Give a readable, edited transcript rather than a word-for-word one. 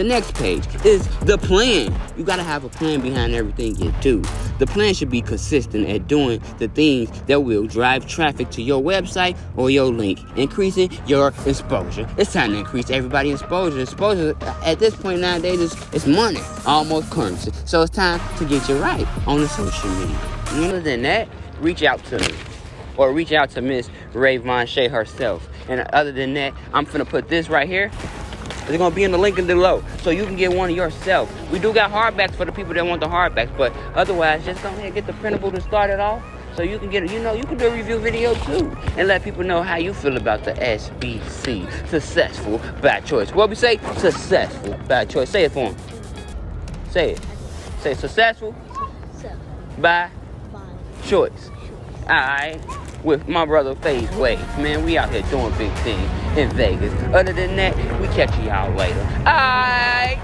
The next page is the plan. You gotta have a plan behind everything you do. The plan should be consistent at doing the things that will drive traffic to your website or your link, increasing your exposure. It's time to increase everybody's exposure. Exposure at this point nowadays is money, almost currency. So it's time to get you right on the social media. Other than that, reach out to me. Or reach out to Miss Ray Von Shea herself. And other than that, I'm finna put this right here. It's gonna be in the link in below, so you can get one yourself. We do got hardbacks for the people that want the hardbacks, but otherwise, just go ahead and get the printable to start it off. So you can get, you can do a review video too, and let people know how you feel about the SBC, successful by choice. What we say? Successful by choice. Say it for them. Say it. Say successful by choice. Alright, with my brother Phase Wave. Man, we out here doing big things in Vegas. Other than that, we catch y'all later. Alright.